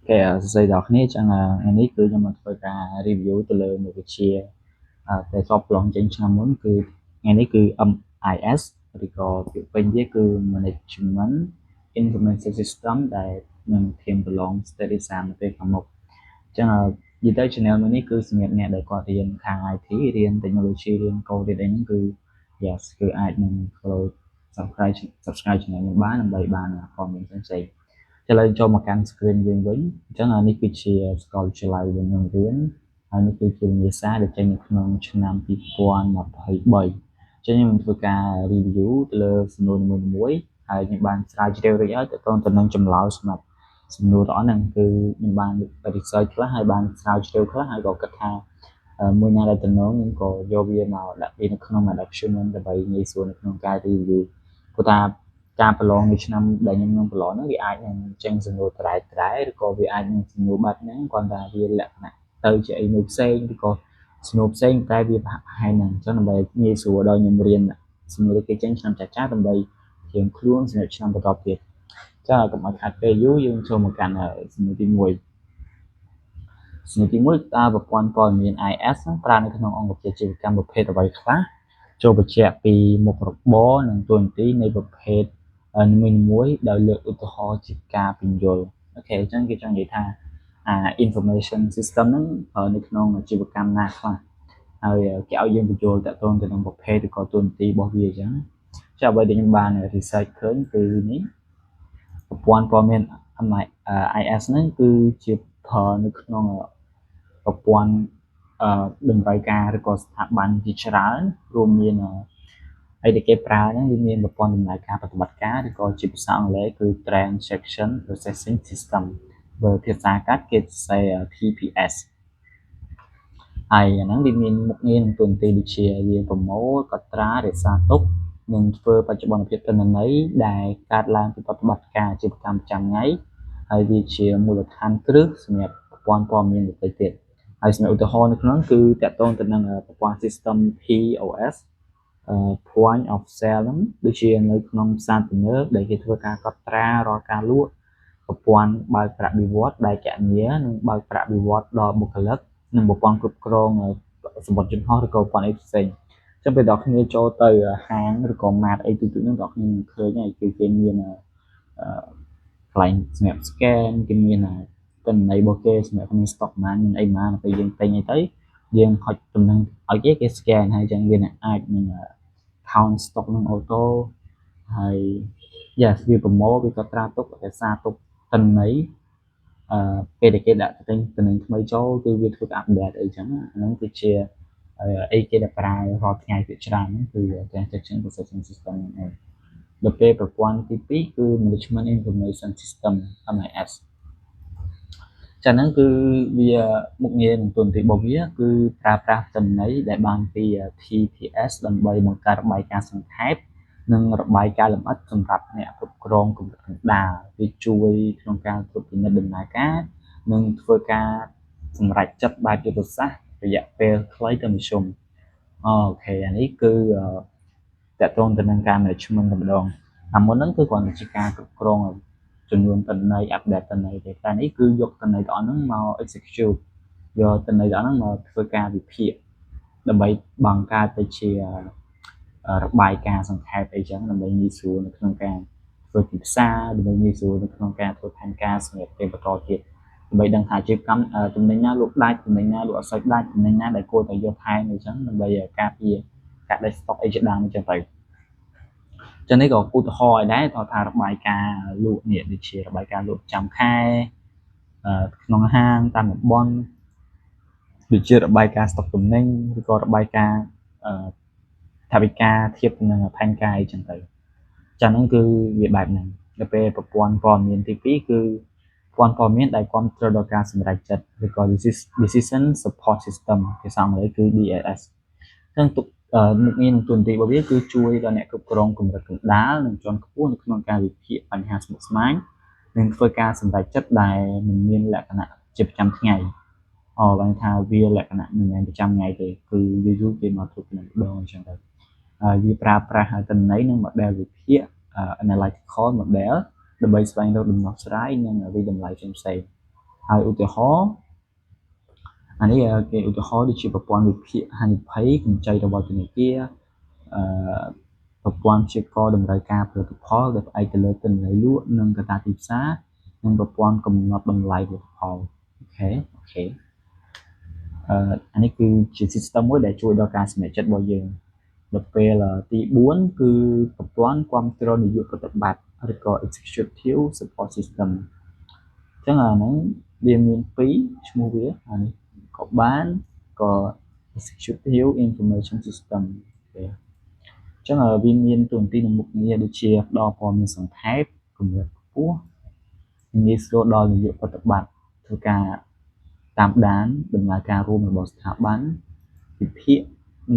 cái dây đỏ này chẳng là ngàyนี้คือจะมาធ្វើការ review ទៅលើមុខវិជ្ជាដែលសពឡងចេញឆ្នាំមុនគឺថ្ងៃនេះគឺ MIS ឬក៏ពាក្យពេញវាគឺ Management Information System ដែលនឹងធៀបប្រឡង state exam នៅពេលខាងមុខអញ្ចឹងនិយាយទៅ channel មួយនេះគឺសម្រាប់អ្នកដែលគាត់រៀនខាង IT រៀន technology រៀន code រៀនអីហ្នឹងគឺ yes គឺអាចនឹង follow subscribe channel ខ្ញុំបានដើម្បីបានព័ត៌មានផ្សេងៗឥឡូវចូលមកកាន់ screen យើងវិញអញ្ចឹងនេះគឺជាសាកលវិទ្យាល័យដែលខ្ញុំរៀនហើយនេះគឺជាវិញ្ញាសាដែលចេញនៅក្នុងឆ្នាំ2023អញ្ចឹងខ្ញុំធ្វើការ review ទៅលើសំណួរនីមួយៗហើយខ្ញុំបានស្រាវជ្រាវរួចហើយទៅទៅនឹងចម្លើយសម្រាប់សំណួរទាំងអស់ហ្នឹងគឺខ្ញុំបាន research ខ្លះហើយបានស្រាវជ្រាវខ្លះហើយក៏គិតថាមួយណាដែលតំណងខ្ញុំក៏យកវាមកដាក់វានៅក្នុង document ដើម្បីងាយស្រួលនៅក្នុងការ review ព្រោះថាការប្រឡងនៅឆ្នាំដែលខ្ញុំនឹងប្រឡងហ្នឹងវាអាចនឹងចេញសំណួរត្រែឬក៏វាអាចនឹងសំណួរបែបហ្នឹងគ្រាន់តែវាលក្ខណៈទៅជាអីមួយផ្សេងឬក៏សំណួរផ្សេងតែវាប្រហែលហ្នឹងអញ្ចឹងដើម្បីងាយស្រួលដល់ខ្ញុំរៀនសំណួរគេចេញឆ្នាំចាស់ដើម្បីធៀងខ្លួនសម្រាប់ឆ្នាំបន្តទៀតចាកុំឲ្យខាត់ពេលយូរយើងចូលមកកាន់សំណួរទី1សំណួរទី1តើប្រព័ន្ធព័ត៌មាន IS ប្រើនៅក្នុងអង្គពាណិជ្ជកម្មប្រភេទអ្វីខ្លះចូលបញ្ជាក់ពីមុខរបរនិងតួនាទីនៃប្រភេទនីមួយៗដោយលើកឧទាហរណ៍ជាការពន្យល់អូខេអញ្ចឹងគេចង់និយាយថាinformation system ហ្នឹងនៅក្នុងអាជីវកម្មណាខ្លះហើយគេឲ្យយើងបញ្យល់តទៅនឹងប្រភេទឬក៏តួនាទីរបស់វាអញ្ចឹងចាអ្វីដែលខ្ញុំបាន research ឃើញគឺនេះប្រព័ន្ធព័ត៌មាន IS ហ្នឹងគឺជាប្រើនៅក្នុងប្រព័ន្ធតម្រូវការឬក៏ស្ថាប័នជាច្រើនរួមមានអីដែលគេប្រើហ្នឹងវាមានប្រព័ន្ធដំណើរការប្រតិបត្តិការឬក៏ជាភាសាអង់គ្លេសគឺ Transaction Processing System បើភាសាកាត់គេសរសេរ TPS ហើយអាហ្នឹងវាមានមុខងារនិងតួនាទីដូចជាវាប្រមូលកត់ត្រារក្សាទុកនិងធ្វើបច្ចុប្បន្នភាពទិន្នន័យដែលកើតឡើងពីប្រតិបត្តិការអាជីវកម្មប្រចាំថ្ងៃហើយវាជាមូលដ្ឋានគ្រឹះសម្រាប់ប្រព័ន្ធព័ត៌មានដទៃទៀតហើយសម្រាប់ឧទាហរណ៍នៅក្នុងគឺតកតងទៅនឹងប្រព័ន្ធ system POS point of sale ហ្នឹងដូចជានៅក្នុងផ្សារទំនើបដែលគេធ្វើការកត់ត្រារាល់ការលក់ប្រព័ន្ធបើកប្រាក់បៀវត្សដែលគណនានិងបើកប្រាក់បៀវត្សដល់បុគ្គលិកនិងប្រព័ន្ធគ្រប់គ្រងសម្បត្តិយន្តហោះឬក៏ប្រព័ន្ធអីផ្សេងអញ្ចឹងពេលដល់គ្នាចូលទៅហាងឬក៏ម៉ាតអីទូទៅហ្នឹងដល់គ្នាឃើញហើយគឺគេមានកន្លែងសម្រាប់ scan គេមានទិន្នន័យរបស់គេសម្រាប់មាន stock ប៉ុន្មានមានអីប៉ុន្មានពេលយើងទិញអីទៅយើងហុចតំណែងឲ្យគេ scan ហើយអញ្ចឹងវាអាចនឹង count stock នឹងអូតូហើយ yes វាប្រមូលវាក៏ត្រាទុករក្សាទុកទិន្នន័យពេលដែលគេដាក់ទិញទិន្នន័យថ្មីចូលគឺវាធ្វើ update អីចឹងហ្នឹងគឺជាអីគេដែលប្រើរាល់ថ្ងៃភាគច្រើនហ្នឹងគឺ transaction processing system ហ្នឹងឯងដល់ពេលប្រព័ន្ធទី2គឺ management information system MIS ចាហ្នឹងគឺវាមុខងារនិងតួនាទីរបស់វាគឺប្រើប្រាស់ទិន្នន័យដែលបានពី TPS ដើម្បីបង្កើតរបាយការណ៍សង្ខេបនិងរបាយការណ៍លម្អិតសម្រាប់អ្នកគ្រប់គ្រងកម្រិតកណ្ដាលវាជួយក្នុងការត្រួតពិនិត្យដំណើរការនិងធ្វើការសម្រេចចិត្តបែបយុទ្ធសាស្ត្ររយៈពេលខ្លីទៅមធ្យមអូខេអានេះគឺតកតងទៅនឹងការ management តែម្ដងអាមុនហ្នឹងគឺគ្រាន់តែជាការគ្រប់គ្រងចំនួនទិន្នន័យ update ទិន្នន័យទេតែនេះគឺយកទិន្នន័យទាំងអស់ហ្នឹងមក execute យកទិន្នន័យទាំងអស់ហ្នឹងមកធ្វើការវិភាគដើម្បីបង្កើតទៅជារបាយការណ៍សង្ខេបអីចឹងដើម្បីងាយស្រួលនៅក្នុងការធ្វើទីផ្សារដើម្បីងាយស្រួលនៅក្នុងការធ្វើផែនការសម្រាប់ពេលបន្តទៀតដើម្បីដឹងថាអាជីវកម្មទំនិញណាលក់ដាច់ទំនិញណាលក់អត់សូវដាច់ទំនិញណាដែលគួរតែយកថែមអីចឹងដើម្បីការពារការដាច់ stock អីជាដើមអញ្ចឹងទៅចឹងនេះក៏ឧទាហរណ៍ឲ្យដែរថារបាយការណ៍លក់នេះដូចជារបាយការណ៍លក់ប្រចាំខែក្នុងហាងតាមតំបន់ដូចជារបាយការណ៍ស្តុកទំនិញឬក៏របាយការណ៍ថវិកាធៀបនឹងផែនការអីចឹងទៅចាហ្នឹងគឺវាបែបហ្នឹងដល់ពេលប្រព័ន្ធព័ត៌មានទី2គឺប្រព័ន្ធព័ត៌មានដែលគ្រប់គ្រងដល់ការសម្រេចចិត្តឬក៏ decision support system ភាសាអង់គ្លេសគឺ DSS ចឹងទុកមុខងារនិងតួនាទីរបស់វាគឺជួយដល់អ្នកគ្រប់គ្រងកម្រិតកណ្ដាលនិងជាន់ខ្ពស់នៅក្នុងការវិភាគបញ្ហាស្មុគស្មាញនិងធ្វើការសម្រេចចិត្តដែលមិនមានលក្ខណៈជាប្រចាំថ្ងៃបានថាវាលក្ខណៈមិនមែនប្រចាំថ្ងៃទេគឺយូរគេមកធ្វើពីម្ដងអញ្ចឹងទៅវាប្រើប្រាស់ទិន្នន័យនិង model វិភាគ analytical model ដើម្បីស្វែងរកដំណោះស្រាយនិងវិតម្លៃផ្សេងៗ ហើយឧទាហរណ៍អានេះគេឧទាហរណ៍ដូចជាប្រព័ន្ធវិភាគហានិភ័យកម្ចីរបស់ធនាគារប្រព័ន្ធព្យាករណ៍តម្រូវការផលិតផលដែលផ្អែកទៅលើទិន្នន័យលក់និងកត្តាទីផ្សារនិងប្រព័ន្ធកំណត់តម្លៃផលិតផលអូខេអានេះគឺជា system មួយដែលជួយដល់ការសម្រេចចិត្តរបស់យើងដល់ពេលទី4គឺប្រព័ន្ធគ្រប់គ្រងនយោបាយប្រតិបត្តិឬក៏ executive support system អញ្ចឹងអាហ្នឹងវាមាន2ឈ្មោះវាអានេះក៏បានក៏ executive information system អញ្ចឹងវាមានទូនាទីនិងមុខងារដូចជាផ្ដល់ព័ត៌មានសង្ខេបកម្រិតខ្ពស់ងាយស្រួលដល់នយោបាយប្រតិបត្តិធ្វើការតាមដានដំណើរការរួមរបស់ស្ថាប័នវិភាគ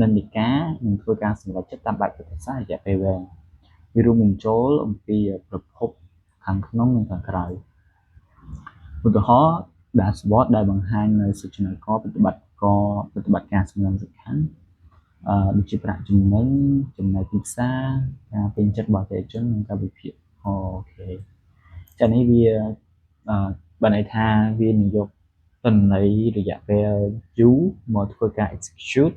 និន្នាការនិងធ្វើការសម្រេចចិត្តតាមបែបយុទ្ធសាស្ត្ររយៈពេលវែងវារួមបញ្ចូលអំពីប្រភពខាងក្នុងនិងខាងក្រៅឧទាហរណ៍ dashboard ដែលបង្ហាញនៅសូចនាករប្រតិបត្តិការសំខាន់ដូចជាប្រាក់ចំណេញចំណែកទីផ្សារការពេញចិត្តរបស់អតិថិជននិងការវិភាគអូខេចានេះវាបានន័យថាវានឹងយកទិន្នន័យរយៈពេលយូរមកធ្វើការ execute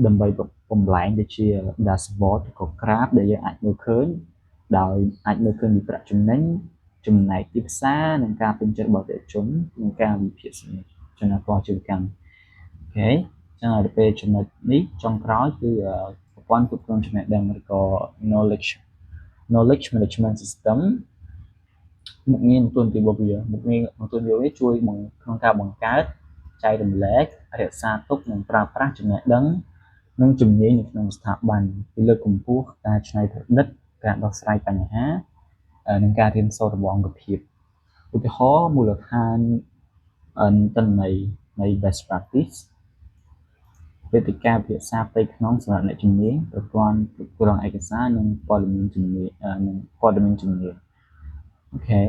ដើម្បីបំលែងដូចជា dashboard ឬក៏ graph ដែលយើងអាចមើលឃើញដោយអាចមើលឃើញពីប្រាក់ចំណេញចំណែកទីផ្សារនិងការពេញចិត្តរបស់អតិថិជននិងការវិភាគចំណាយផលអាជីវកម្មអូខេចឹងដល់ពេលចំណុចនេះចុងក្រោយគឺប្រព័ន្ធគ្រប់គ្រងចំណេះដឹងឬក៏ knowledge management system មុខងារទូនាទីរបស់វាមុខងារទូនាទីវាជួយក្នុងការបង្កើតចែករំលែករក្សាទុកនិងប្រើប្រាស់ចំណេះដឹងនិងជំនាញនៅក្នុងស្ថាប័នពីលើកកម្ពស់ការច្នៃប្រឌិតការដោះស្រាយបញ្ហានិងការរៀនសូត្ររបស់អង្គភាពឧទាហរណ៍មូលដ្ឋានទិន្នន័យនៃ best practice វេទិកាភាសាផ្ទៃក្នុងសម្រាប់អ្នកជំនាញប្រព័ន្ធគ្រប់គ្រងឯកសារនិងព័ត៌មានជំនាញអូខេ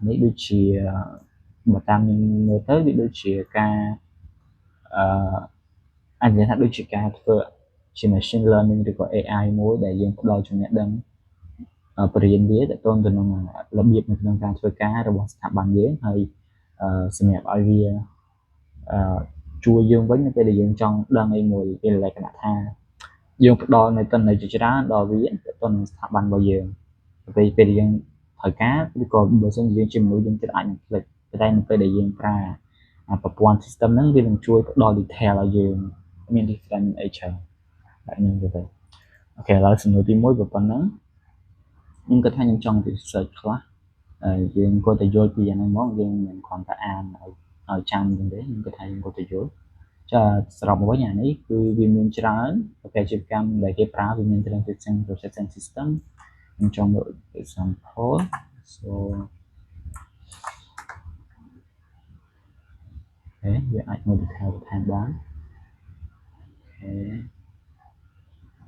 នេះដូចជាបើតាមខ្ញុំមើលទៅវាដូចជាការអាចនិយាយថាដូចជាការធ្វើជា machine learning ឬក៏ AI មួយដែលយើងផ្ដល់ចំណេះដឹងបរិញ្ញាបត្រទៅនឹងរបៀបនៅក្នុងការធ្វើការរបស់ស្ថាប័នយើងហើយសម្រាប់ឲ្យវាជួយយើងវិញនៅពេលដែលយើងចង់ដឹងអីមួយវាលក្ខណៈថាយើងផ្ដល់នៅទិន្នន័យជាច្រើនដល់វាទៅនឹងស្ថាប័នរបស់យើងពេលដែលយើងត្រូវការឬក៏បើសិនជាយើងជាមនុស្សយើងចិត្តអាចនឹងភ្លេចតែនៅពេលដែលយើងប្រើប្រព័ន្ធ system ហ្នឹងវានឹងជួយផ្ដល់ detail ឲ្យយើងមាន different អីច្រើនតែនឹងទៅអូខេឥឡូវសំណួរទី1វាប៉ុណ្ណឹងខ្ញុំគិតថាខ្ញុំចង់ research ខ្លះយើងគាត់ទៅយល់ពីអាហ្នឹងមកយើងមិនគ្រាន់តែអានឲ្យចាំទេខ្ញុំគិតថាយើងគាត់ទៅយល់ចាសរុបមកវិញអានេះគឺវាមានច្រើនប្រភេទអាជីវកម្មដែលគេប្រើវាមាន transaction processing system ខ្ញុំចង់មើល example so វាអាចមើល detail បន្ថែមបាន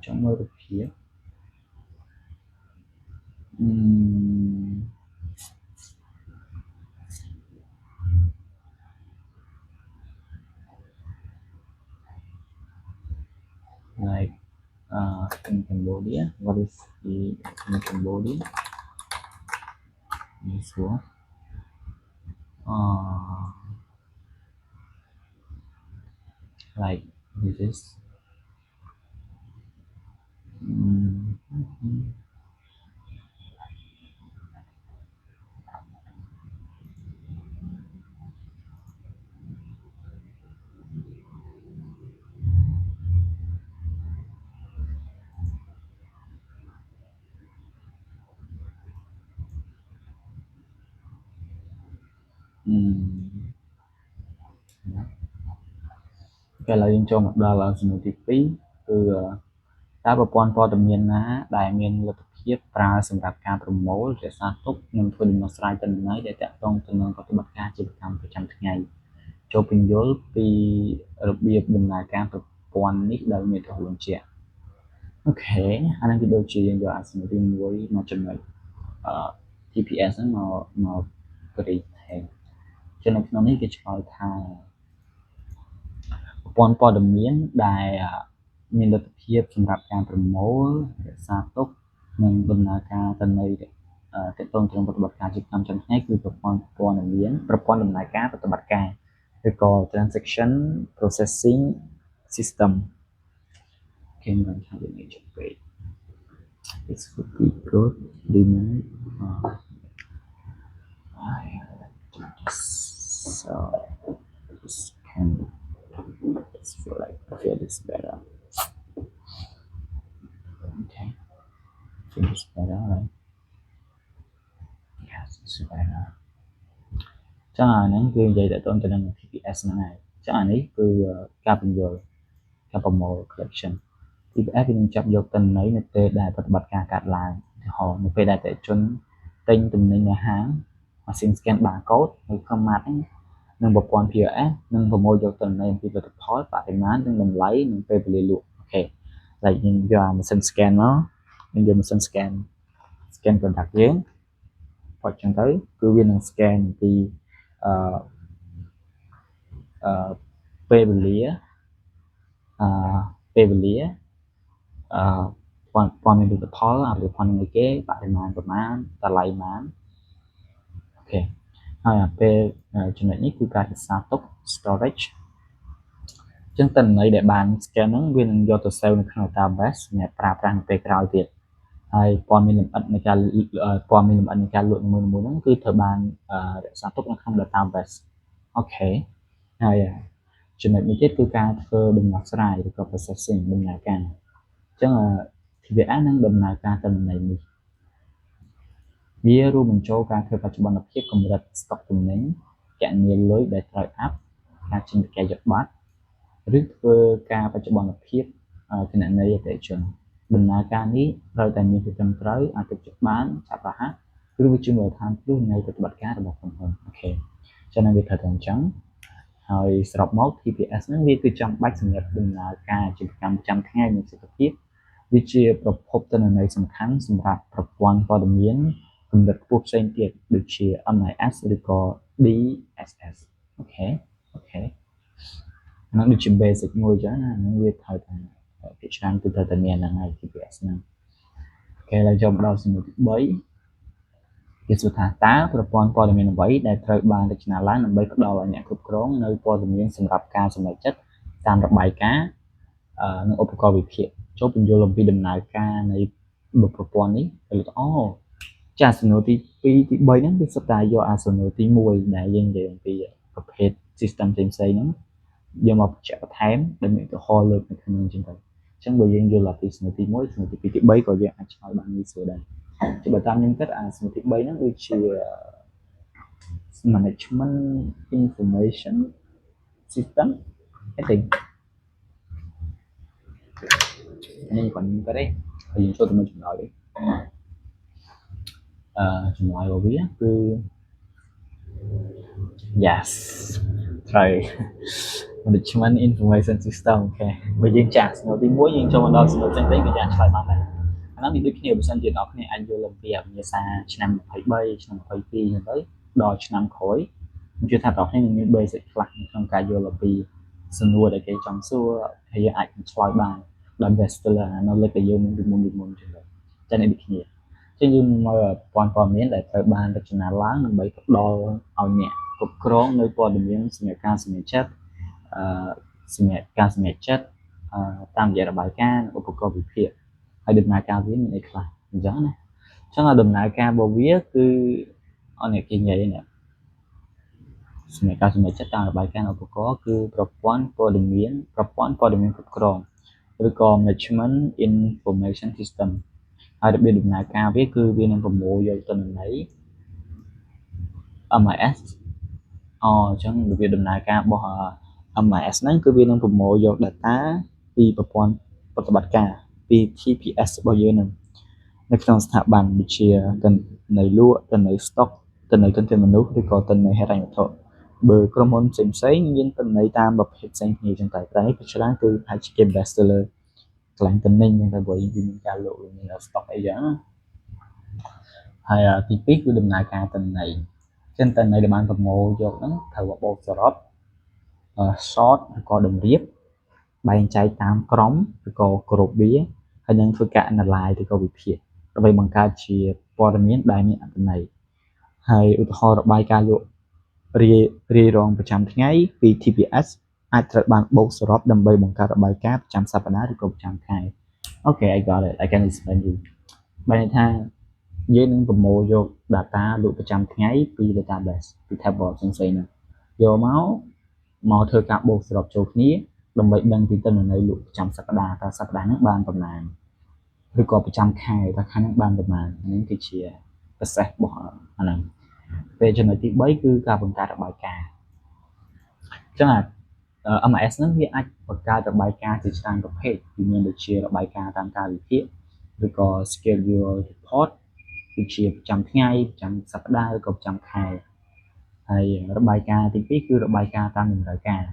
ចង់មើលរូបភាព like in Cambodia what is the in Cambodia this one like this is cái làយើងចូលមកដល់សំណួរទី2គឺតើប្រព័ន្ធព័ត៌មានណាដែលមានលទ្ធភាពប្រើសម្រាប់ការប្រមូលរក្សាទុកនិងធ្វើដំណោះស្រាយទិន្នន័យដែលតាក់ទងទៅនឹងប្រតិបត្តិការអាជីវកម្មប្រចាំថ្ងៃចូលពន្យល់ពីរបៀបដំណើរការប្រព័ន្ធនេះដោយមានទោះបញ្ជាក់អូខេអានេះគឺដូចជាយើងយកអាសំណួរទី1មកចំណុចTPS ហ្នឹងមកប្រតិថែចំណុចក្នុងនេះគេឆ្លើយថាប្រព័ន្ធព័ត៌មានដែលមានលទ្ធភាពសម្រាប់ការប្រមូលរក្សាទុកនិងដំណើរការទិន្នន័យ តើតើត្រង់ប្រតិបត្តិការជាកម្មចំណាយគឺប្រព័ន្ធព័ត៌មានប្រព័ន្ធដំណើរការប្រតិបត្តិការឬក៏ transaction processing system គេមិនថាវានេះចុះពេក this would be good demand so this can feel like feel this better okay feel this better right yes it's better ចឹងអាហ្នឹងគឺនិយាយទៅទៅនឹង TPS ហ្នឹងហើយចឹងអានេះគឺការពន្យល់ការប្រមូល collection TPS វានឹងចាប់យកទិន្នន័យនៅពេលដែលប្រតិបត្តិការកើតឡើងឧទាហរណ៍នៅពេលដែលអតិថិជនទិញទំនិញនៅហាងម៉ាស៊ីន scan barcode នៅក្នុង map ហ្នឹងនិងប្រព័ន្ធ POS នឹងប្រមូលយកទិន្នន័យអំពីផលិតផលបរិមាណនិងតម្លៃនិងពេលវេលាលក់អូខេហើយយើងយកម៉ាស៊ីន scan មកយើងយកម៉ាស៊ីន scan product យើងផុតចឹងទៅគឺវានឹង scan ពីពេលវេលាពេលវេលាព័ត៌មានផលិតផលផលិតផលនៃគេបរិមាណប្រមាណតម្លៃប៉ុន្មានអូខេហើយពេលចំណុចនេះគឺការរក្សាទុក storage ចឹងទិន្នន័យដែលបាន scan ហ្នឹងវានឹងយកទៅ save នៅក្នុង database សម្រាប់ប្រើប្រាស់នៅពេលក្រោយទៀតហើយព័ត៌មានលម្អិតនៃការលក់មួយៗហ្នឹងគឺត្រូវបានរក្សាទុកនៅក្នុង database អូខេហើយចំណុចនេះទៀតគឺការធ្វើដំណោះស្រាយឬក៏ processing ដំណើរការអញ្ចឹងTPS នឹងដំណើរការទិន្នន័យនេះវារួមបញ្ចូលការធ្វើបច្ចុប្បន្នភាពកម្រិតស្តុកទំនិញគណនាលុយដែលត្រូវអាប់ការចេញប្រកាសយកបាត់ឬធ្វើការបច្ចុប្បន្នភាពគណនេយ្យអតិថិជនដំណើរការនេះត្រូវតែមានភាពត្រឹមត្រូវអាចទុកចិត្តបានឆាប់រហ័សឬវាជាមូលដ្ឋានគ្រឹះនៃប្រតិបត្តិការរបស់ក្រុមហ៊ុនអូខេចឹងវាត្រូវតែអញ្ចឹងហើយសរុបមក TPS ហ្នឹងវាគឺចាំបាច់សម្រាប់ដំណើរការអាជីវកម្មប្រចាំថ្ងៃនៃសេដ្ឋកិច្ចវាជាប្រភពទិន្នន័យសំខាន់សម្រាប់ប្រព័ន្ធព័ត៌មានកម្រិតខ្ពស់ផ្សេងទៀតដូចជា MIS ឬក៏ DSS អូខេហ្នឹងដូចជា basic មួយចឹងណាហ្នឹងវាត្រូវតែពីច្រើនគឺត្រូវតែមានហ្នឹងហើយ TPS ហ្នឹងអូខេហើយចូលមកដល់សំណួរទី3គេសួរថាតើប្រព័ន្ធព័ត៌មានអ្វីដែលត្រូវបានរចនាឡើងដើម្បីផ្ដល់ឲ្យអ្នកគ្រប់គ្រងនៅព័ត៌មានសម្រាប់ការសម្រេចចិត្តតាមរបាយការណ៍និងឧបករណ៍វិភាគចូលពន្យល់អំពីដំណើរការនៃប្រព័ន្ធនេះទៅលើចាសំណួរទី2ទី3ហ្នឹងវាសុទ្ធតែយកអាសំណួរទី1ដែលយើងនិយាយអំពីប្រភេទ system ផ្សេងៗហ្នឹងយកមកបញ្ជាក់បន្ថែមដែលមានឧទាហរណ៍លើកនៅក្នុងអញ្ចឹងទៅអញ្ចឹងបើយើងយល់ពីសំណួរទី1សំណួរទី2ទី3ក៏យើងអាចឆ្លើយបានងាយស្រួលដែរជាបើតាមខ្ញុំគិតអាសំណួរទី3ហ្នឹងដូចជា management information system I think នេះcòn những cái đấy thìយើងចូលទៅមើលចម្លើយវិញចម្លើយរបស់វាគឺ yes ត្រូវ management information system អូខេបើយើងចាក់សំណួរទី1យើងចូលមកដល់សំណួរផ្សេងៗក៏យ៉ាងឆ្លើយបានដែរអានោះវាដូចគ្នាបើសិនជាអ្នកនរគ្នាអាចយល់អំពីអភិញ្ញាសាឆ្នាំ23ឆ្នាំ22អញ្ចឹងទៅដល់ឆ្នាំក្រោយខ្ញុំជឿថាអ្នកនរគ្នានឹងមាន basic ខ្លះក្នុងការយល់អំពីសំណួរដែលគេចង់សួរហើយយើងអាចឆ្លើយបានដោយ best ទៅនៅលើដែលយើងមានពីមុនអញ្ចឹងទៅតែនេះដូចគ្នាចឹងយើងមកព័ត៌មានដែលត្រូវបានរចនាឡើងដើម្បីផ្ដល់ឲ្យអ្នកគ្រប់គ្រងនៅព័ត៌មានសម្រាប់ការសម្រេចចិត្តសម្រាប់ការសម្រេចចិត្តតាមរយៈរបាយការណ៍ឧបករណ៍វិភាគហើយដំណើរការវាមានអីខ្លះអញ្ចឹងណាអញ្ចឹងដំណើរការរបស់វាគឺអនគេនិយាយនេះសម្រាប់ការសម្រេចចិត្តតាមរបាយការណ៍ឧបករណ៍គឺប្រព័ន្ធព័ត៌មានគ្រប់គ្រងឬក៏ management information system ហើយរបៀបដំណើរការវាគឺវានឹងប្រមូលយកទិន្នន័យ MIS អញ្ចឹងរបៀបដំណើរការរបស់ MIS ហ្នឹងគឺវានឹងប្រមូលយក data ពីប្រព័ន្ធប្រតិបត្តិការពី TPS របស់យើងនឹងនៅក្នុងស្ថាប័នដូចជាទិន្នន័យលក់ទិន្នន័យ stock ទិន្នន័យធនធានមនុស្សឬក៏ទិន្នន័យហិរញ្ញវត្ថុបើក្រុមហ៊ុនផ្សេងៗមានទិន្នន័យតាមប្រភេទផ្សេងគ្នាចឹងតែនេះពីច្រើនគឺអាចជា best ទៅលើកន្លែងទិន្នន័យចឹងតែព្រោះយើងមានការលក់មាន stock អីចឹងហើយទី2គឺដំណើរការទិន្នន័យចឹងទិន្នន័យដែលបានប្រមូលយកហ្នឹងត្រូវបបសរុបshort ឬក៏តម្រៀបបែងចែកតាមក្រុមឬក៏គ្រប់វាហើយនឹងធ្វើការ analyze ឬក៏វិភាគ ដើម្បីបង្កើតជាព័ត៌មានដែលមានអត្ថន័យហើយឧទាហរណ៍របាយការណ៍លក់រាយរងប្រចាំថ្ងៃពី TPS អាចត្រូវបានបូកសរុបដើម្បីបង្កើតរបាយការណ៍ប្រចាំសប្តាហ៍ឬក៏ប្រចាំខែ Okay I got it I can explain you បានន័យថាយើងនឹងប្រមូលយក data លក់ប្រចាំថ្ងៃពី database ពី table ផ្សេងៗហ្នឹងយកមកធ្វើការបូកសរុបចូលគ្នាដើម្បីដឹងពីទិន្នន័យលក់ប្រចាំសប្តាហ៍តើសប្តាហ៍ហ្នឹងបានប៉ុន្មានឬក៏ប្រចាំខែតើខែហ្នឹងបានប៉ុន្មានហ្នឹងគឺជា process របស់អាហ្នឹងពេលចំណុចទី3គឺការបង្កើតរបាយការណ៍អញ្ចឹងMIS ហ្នឹងវាអាចបង្កើតរបាយការណ៍ជាច្រើនប្រភេទវាមានដូចជារបាយការណ៍តាមកាលវិភាគឬក៏ schedule report ដូចជាប្រចាំថ្ងៃប្រចាំសប្តាហ៍ឬក៏ប្រចាំខែហើយរបាយការណ៍ទី2គឺរបាយការណ៍តាមតម្រូវការ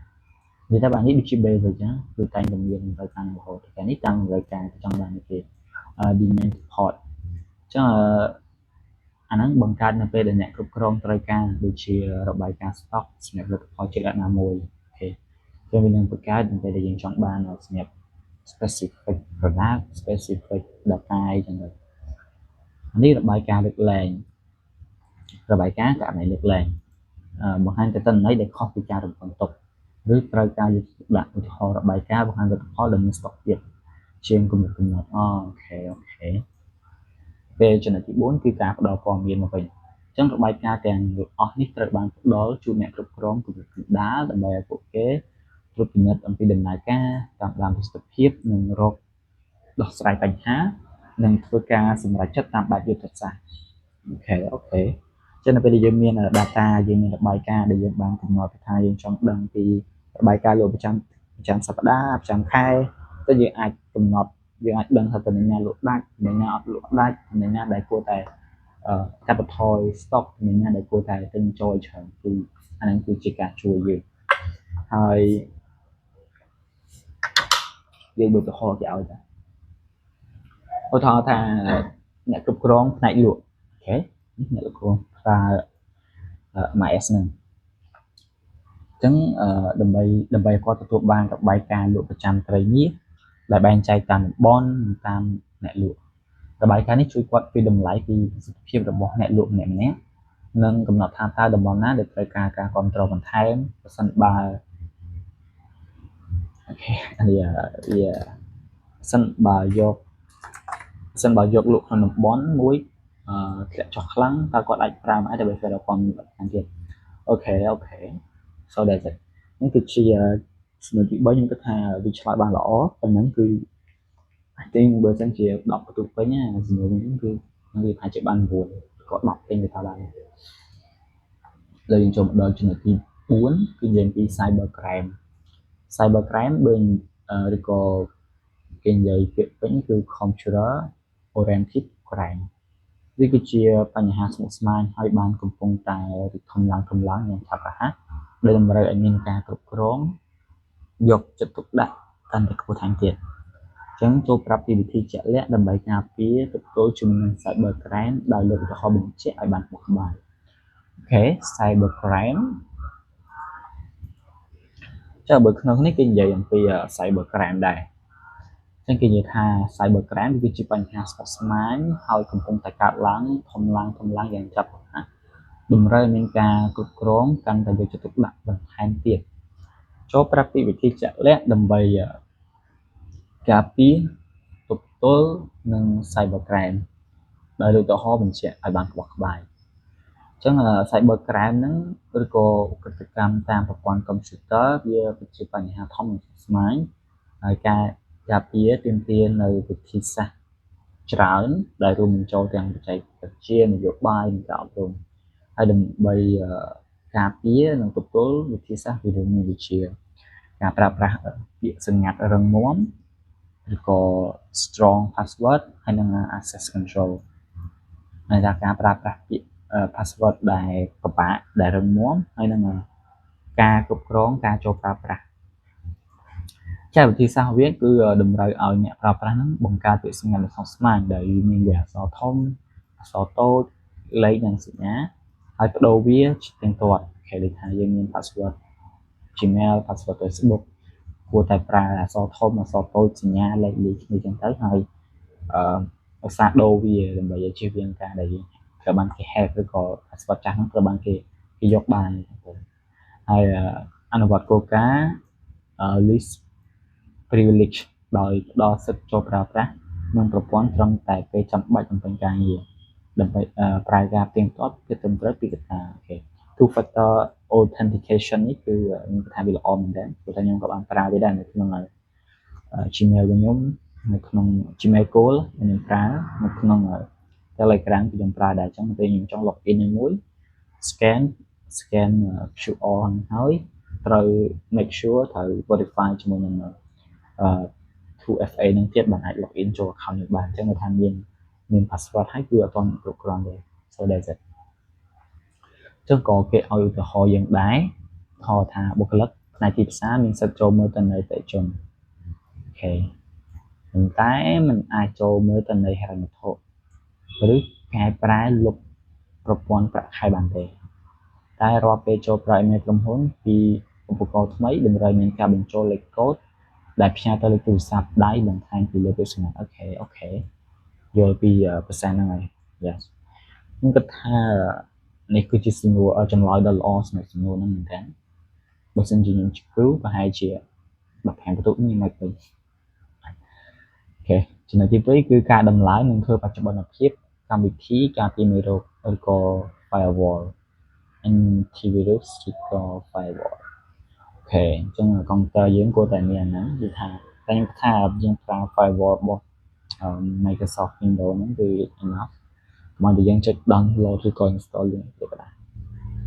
និយាយថាបាទនេះដូចជា base អញ្ចឹងគឺតែងតែមានតម្រូវការរហូតតែនេះតាមតម្រូវការចង់បានទេdemand report អញ្ចឹងអាហ្នឹងបង្កើតនៅពេលដែលអ្នកគ្រប់គ្រងត្រូវការដូចជារបាយការណ៍ stock សម្រាប់លទ្ធផលជាក់លាក់ណាមួយអូខេគឺវានឹងបង្កើតនៅពេលដែលយើងចង់បានសម្រាប់ specific product specific data អីចឹងទៅនេះរបាយការណ៍លើកលែងរបាយការណ៍ករណីលើកលែងបង្ហាញទិន្នន័យដែលខុសពីការរំពឹងទុកឬត្រូវការយកដាក់ឧទាហរណ៍របាយការណ៍បង្ហាញលទ្ធផលដែលមាន stock ទៀតជាងគំនិតកំណត់អូខេពេលចំណុចទី4គឺការផ្ដល់ព័ត៌មានមកវិញអញ្ចឹងរបាយការណ៍ទាំងអស់នេះត្រូវបានផ្ដល់ជូនអ្នកគ្រប់គ្រងគម្រោងកណ្ដាលដើម្បីឲ្យពួកគេត្រួតពិនិត្យអំពីដំណើរការតាមដានប្រសិទ្ធភាពនិងរកដោះស្រាយបញ្ហានិងធ្វើការសម្រេចចិត្តតាមបែបយុទ្ធសាស្ត្រអូខេចឹងនៅពេលដែលយើងមាន data យើងមានរបាយការណ៍ដែលយើងបានកំណត់ថាយើងចង់ដឹងពីរបាយការណ៍លក់ប្រចាំសប្តាហ៍ប្រចាំខែទៅយើងអាចកំណត់យើងអាចដឹងថាតំណែងណាលក់ដាច់តំណែងណាអត់លក់ដាច់តំណែងណាដែលគួរតែកាត់បន្ថយ stock តំណែងណាដែលគួរតែទិញចូលឲ្យច្រើនគឺអាហ្នឹងគឺជាការជួយយើងហើយយើងបើទៅហៅគេឲ្យតាឧទាហរណ៍ថាអ្នកគ្រប់គ្រងផ្នែកលក់អូខេអ្នកគ្រប់គ្រងប្រើ MIS ហ្នឹងអញ្ចឹងដើម្បីគាត់ទទួលបានរបាយការណ៍លក់ប្រចាំត្រីមាសដែលបែងចែកតាមតំបន់តាមអ្នកលក់របាយការណ៍នេះជួយគាត់ពីតម្លៃពីប្រសិទ្ធភាពរបស់អ្នកលក់ម្នាក់ៗនិងកំណត់ថាតើតំបន់ណាដែលត្រូវការការគ្រប់គ្រងបន្ថែមប្រសិនបើអូខេវាសិនបើយកលក់ក្នុងតំបន់មួយធ្លាក់ចុះខ្លាំងតើគាត់អាចប្រើមកដើម្បីធ្វើឲ្យព័ត៌មានបន្ថែមទៀតអូខេ so that's it នេះគឺជាសំណួរទី3ខ្ញុំគិតថាវាឆ្លើយបានល្អប៉ុណ្ណឹងគឺ I think បើសិនជា10បន្ទុកពេញណាសំណួរនេះគឺវាអាចជាបាន9ក៏10ពេញទៅតាមដែរលើយើងចូលមកដល់ចំណុចទី4គឺនិយាយពី cyber crime ឬក៏គេនិយាយពាក្យពេញគឺ computer oriented crime វាគឺជាបញ្ហាស្មុគស្មាញហើយបានកំពុងតែរីកធំឡើងយ៉ាងឆាប់រហ័សដែលតម្រូវឲ្យមានការគ្រប់គ្រងយកចិត្តទុកដាក់កាន់តែខ្ពស់ថែមទៀតអញ្ចឹងចូលប្រាប់ពីវិធីជាក់លាក់ដើម្បីការពារទទួលជំនាញ cyber crime ដោយលើកឧទាហរណ៍បញ្ជាក់ឲ្យបានបោះក្បាយអូខេ cyber crime ចុះបើក្នុងនេះគេនិយាយអំពី cyber crime ដែរអញ្ចឹងគេនិយាយថា cyber crime គឺជាបញ្ហាស្មុគស្មាញហើយកំពុងតែកើតឡើងធំឡើងយ៉ាងឆាប់រហ័សតម្រូវមានការគ្រប់គ្រងកាន់តែយកចិត្តទុកដាក់បន្ថែមទៀតចូលប្រាប់ពីវិធីជាក់លាក់ដើម្បីការពារទប់ទល់នឹង cyber crime ដោយឧទាហរណ៍បញ្ជាក់ឲ្យបានក្បោះក្បាយអញ្ចឹង cyber crime ហ្នឹងឬក៏ឧក្រិដ្ឋកម្មតាមប្រព័ន្ធកុំព្យូទ័រវាជាបញ្ហាធំស្មាញហើយការពារទាមទារនៅវិធីសាស្ត្រច្រើនដែលរួមបញ្ចូលទាំងបច្ចេកវិទ្យានយោបាយនិងការអប់រំហើយដើម្បីការពារនិងទប់ទល់វិធីសាស្ត្រវិមានវិជាការប្រើប្រាស់ពាក្យសម្ងាត់រឹងមាំឬក៏ strong password ហើយនិង access control ហើយការប្រើប្រាស់ពាក្យ password ដែលពិបាកដែលរឹងមាំហើយនិងការគ្រប់គ្រងការចូលប្រើប្រាស់ចាវិធីសាស្ត្រវាគឺតម្រូវឲ្យអ្នកប្រើប្រាស់ហ្នឹងបង្កើតពាក្យសម្ងាត់ដ៏ស្មុគស្មាញដែលមានអក្សរធំអក្សរតូចលេខនិងសញ្ញាហើយបដូរវាទាំងទាត់គេដូចថាយើងមាន password Gmail password Facebook គួរតែប្រើអក្សរធំអក្សរតូចសញ្ញាលេខគ្នាចឹងទៅហើយ សាដូរវាដើម្បីឲ្យជៀសវាងការដែលយើងត្រូវបានគេ hack ឬក៏ password ចាស់ហ្នឹងត្រូវបានគេយកបានហើយអនុវត្តគោលការណ៍ list privilege ដោយផ្ដល់សិទ្ធិចូលប្រើប្រាស់ក្នុងប្រព័ន្ធត្រឹមតែពេលចាំបាច់បំពេញការងារដើម្បីប្រើការផ្ទៀងផ្ទាត់ភាពត្រឹមត្រូវពីកត្តាអូខេ two factor authentication នេះគឺខ្ញុំគិតថាវាល្អមែនទែនព្រោះតែខ្ញុំក៏បានប្រើវាដែរនៅក្នុង Gmail របស់ខ្ញុំនៅក្នុង Gmail Gold ខ្ញុំប្រើនៅក្នុង Telegram ខ្ញុំប្រើដែរអញ្ចឹងពេលខ្ញុំចង់ login មួយ scan QR ហើយត្រូវ make sure ត្រូវ verify ជាមួយនឹង2FA នឹងទៀតបានអាច login ចូល account នេះបានអញ្ចឹងថាមាន password ហើយគឺអត់ទាន់គ្រប់គ្រាន់ទេ so that's it ចឹងក៏គេឲ្យឧទាហរណ៍យើងដែរថាបុគ្គលិកផ្នែកទីផ្សារមានសិទ្ធិចូលមើលទិន្នន័យអតិថិជនអូខេប៉ុន្តែมันអាចចូលមើលទិន្នន័យហិរញ្ញវត្ថុឬកែប្រែលុបប្រព័ន្ធប្រាក់ខែបានទេតែរាល់ពេលចូលប្រើ email ក្រុមហ៊ុនពីឧបករណ៍ថ្មីតម្រូវមានការបញ្ចូលលេខកូដដែលផ្ញើទៅលេខទូរស័ព្ទដៃបន្ថែមពីលើវាសម្ងាត់អូខេយល់ពីប្រសាសន៍ហ្នឹងហើយ yes ខ្ញុំគិតថានេះគឺជាសំណួរចម្លើយដ៏ល្អសម្រាប់សំណួរហ្នឹងមែនតើបើសិនជាខ្ញុំគ្រូប្រហែលជា15បន្ទុកនេះមិនពេញអូខេចំណុចទី2គឺការដំឡើងនិងធ្វើបច្ចុប្បន្នភាពកម្មវិធីការពារមេរោគឬក៏ firewall antivirus ឬក៏ firewall អូខេអញ្ចឹងកុំព្យូទ័រយើងគួរតែមានហ្នឹងគឺថាតែខ្ញុំថាយើងប្រើ firewall របស់ Microsoft Windows ហ្នឹងគឺ enough មកតែយើងចុច download ឬក៏ install យើងទៅក៏ដែរ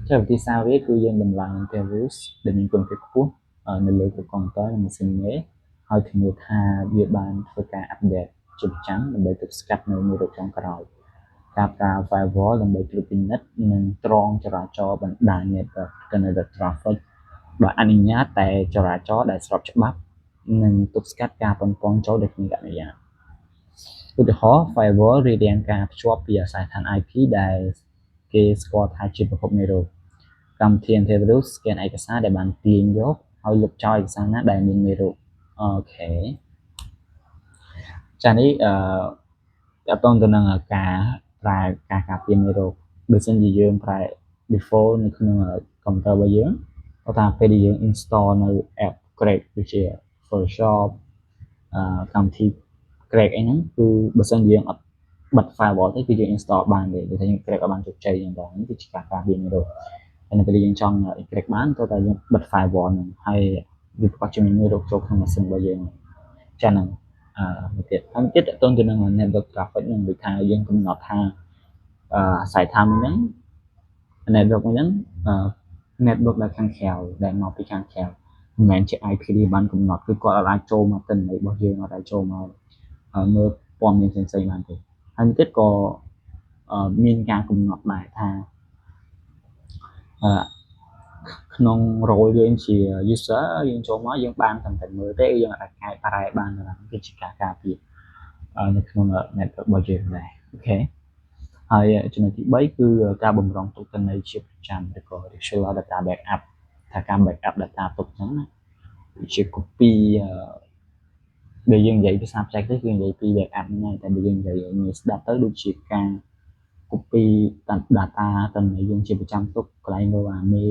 ចុះវិធីសាស្ត្រវាគឺយើងដំឡើង antivirus ដែលមានគុណភាពខ្ពស់នៅលើកុំព្យូទ័រនិងម៉ាស៊ីនមេហើយធានាថាវាបានធ្វើការ update ជាប្រចាំដើម្បីទប់ស្កាត់នៅមេរោគចុងក្រោយការប្រើ firewall ដើម្បីត្រួតពិនិត្យនិងត្រងចរាចរណ៍បណ្ដាញ network ទៅនៅ traffic ដោយអនុញ្ញាតតែចរាចរណ៍ដែលស្របច្បាប់និងទប់ស្កាត់ការប៉ុនប៉ងចូលដោយគ្មានអនុញ្ញាតឧទាហរណ៍ firewall រារាំងការភ្ជាប់ពីអាសយដ្ឋាន IP ដែលគេស្គាល់ថាជាប្រភពមេរោគកម្មវិធី antivirus scan ឯកសារដែលបានទាញយកហើយលុបចោលឯកសារណាដែលមានមេរោគអូខេចានេះតើតើទៅនឹងការប្រើការការពារមេរោគបើសិនជាយើងប្រើ default នៅក្នុងកុំព្យូទ័ររបស់យើងគាត់ថាពេលដែលយើង install នៅ app crack ដូចជា Photoshop កម្មវិធី crack អីហ្នឹងគឺបើសិនជាយើងអត់បិទ firewall ទេគឺយើង install បានទេដូចថាយើង crack បានជោគជ័យយ៉ាងហ្នឹងគឺជាការការពារមេរោគហើយនៅពេលយើងចង់ crack បានក៏តែយើងបិទ firewall ហ្នឹងហើយវាប្រកាសជាមានមេរោគចូលក្នុងម៉ាស៊ីនរបស់យើងចាហ្នឹងមួយទៀតហើយទៀតតទៅនឹង network traffic នឹងដូចថាយើងកំណត់ថាអាស័យដ្ឋានហ្នឹង network ហ្នឹងnetwork ដែលខាងក្រៅដែលមកពីខាងក្រៅមិនមែនជា IP ដែលបានកំណត់គឺគាត់អាចចូលមកទិន្នន័យរបស់យើងអាចចូលមកមើលព័ត៌មានផ្សេងៗបានទេហើយទៀតក៏មានការកំណត់ដែរថាក្នុង role យើងជា user យើងចូលមកយើងបានតែមើលទេយើងអាចកែប្រែបានហ្នឹងគឺជាការការពារនៅក្នុង network របស់យើងដែរអូខេហើយចំណុចទី3គឺការបំរុងទុកទិន្នន័យជាប្រចាំឬក៏ regular data backup ថាការ backup data ទុកហ្នឹងណាវាជា copy ដែលយើងនិយាយភាសាបច្ចេកទេសគឺនិយាយពី backup ហ្នឹងតែបើយើងនិយាយងាយស្ដាប់ទៅដូចជាការ copy data ទិន្នន័យយើងជាប្រចាំទុកកន្លែងនោះមេ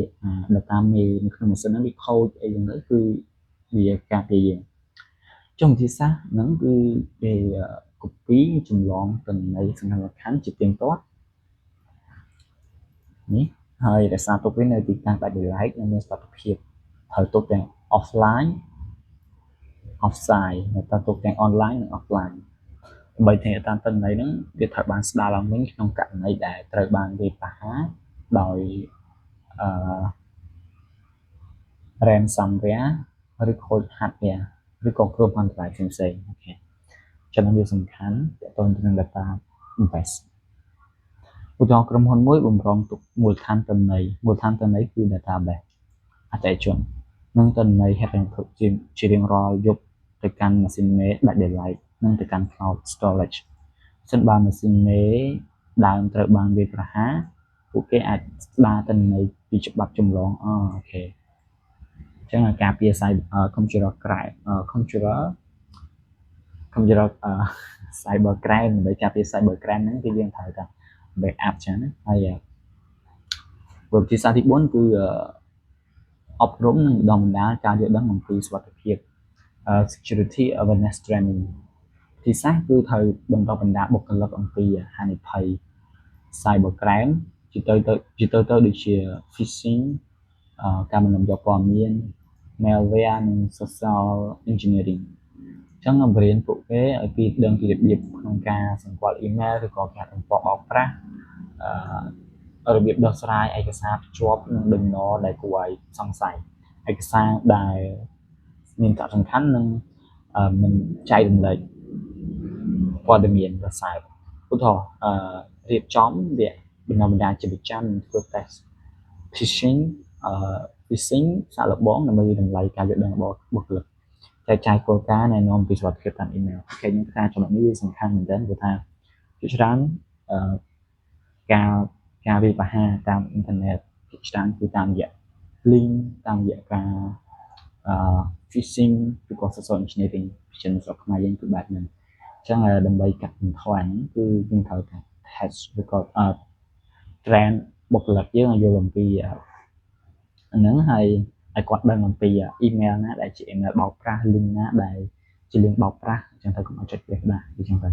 data មេនៅក្នុងម៉ាស៊ីនហ្នឹងវាខូចអីចឹងទៅគឺវាការពារយើងចុងវិធីសាស្ត្រហ្នឹងគឺគេ copy ចម្លងទិន្នន័យសំខាន់ជាទៀងទាត់នេះហើយរក្សាទុកវានៅទីតាំងដាច់ដោយឡែកនិងមានសុវត្ថិភាពហើយទុកទាំង offline offsite នៅតែទុកទាំង online និង offline ដើម្បីធានាថាទិន្នន័យហ្នឹងវាត្រូវបានស្ដារឡើងវិញក្នុងករណីដែលត្រូវបានវាប្រហារដោយransomware ឬខូច hardware ឬក៏គ្រោះមហន្តរាយផ្សេងៗអូខេចំណុចវាសំខាន់ទាក់ទងទៅនឹង data base ឧទាហរណ៍ក្រុមហ៊ុនមួយបំរុងទុកមូលដ្ឋានទិន្នន័យគឺ database អតិថិជននិងទិន្នន័យហិរញ្ញវត្ថុជារៀងរាល់យប់ទៅកាន់ម៉ាស៊ីនមេដាច់ដោយឡែកនិងទៅកាន់ cloud storage សិនបើម៉ាស៊ីនមេដើមត្រូវបានវាប្រហារពួកគេអាចស្ដារទិន្នន័យពីច្បាប់ចម្លងអូខេអញ្ចឹងការពារ computer crack computer cyber crime ដើម្បីការពារ cyber crime ហ្នឹងគឺយើងត្រូវតែ backup ចឹងណាហើយវិធីសាស្ត្រទី4គឺអប់រំនិងបណ្ដុះបណ្ដាលការយល់ដឹងអំពីសុវត្ថិភាព security awareness training វិធីសាស្ត្រគឺត្រូវបណ្ដុះបណ្ដាលបុគ្គលិកអំពីហានិភ័យ cyber crime ជាទៅដូចជា phishing ការបន្លំយកព័ត៌មាន malware និង social engineering អញ្ចឹងបរៀនពួកគេឲ្យពីដឹងពីរបៀបក្នុងការសង្កត់ email ឬក៏ការទំព័របោកប្រាស់របៀបដោះស្រាយឯកសារភ្ជាប់នឹងដំណរដែលគួរឲ្យសង្ស័យឯកសារដែលមានសារៈសំខាន់និងមិនចែករំលែកព័ត៌មានប្រសើរឧទាហរណ៍រៀបចំវគ្គបណ្ដុះបណ្ដាលជាប្រចាំធ្វើ test phishing សាកល្បងដើម្បីតម្លៃការយល់ដឹងរបស់បុគ្គលិកចែកចាយគោលការណ៍ណែនាំពីសុវត្ថិភាពតាម email គេខ្ញុំថាចំណុចនេះវាសំខាន់មែនទែនព្រោះថាជាច្រើនការវាយប្រហារតាមអ៊ីនធឺណិតជាច្រើនគឺតាមរយៈ link តាមរយៈការphishing ឬក៏ social engineering ជាស្រុកខ្មែរយើងគឺបែបហ្នឹងអញ្ចឹងដើម្បីកាត់បន្ថយហ្នឹងគឺយើងត្រូវតែ test ឬក៏ train បុគ្គលិកយើងឲ្យយល់អំពីហ្នឹងហើយឲ្យគាត់ដឹងអំពី email ណាដែលជា email បោកប្រាស់ link ណាដែលជា link បោកប្រាស់អញ្ចឹងទៅកុំឲ្យចុចវាក្តាស់អញ្ចឹងទៅ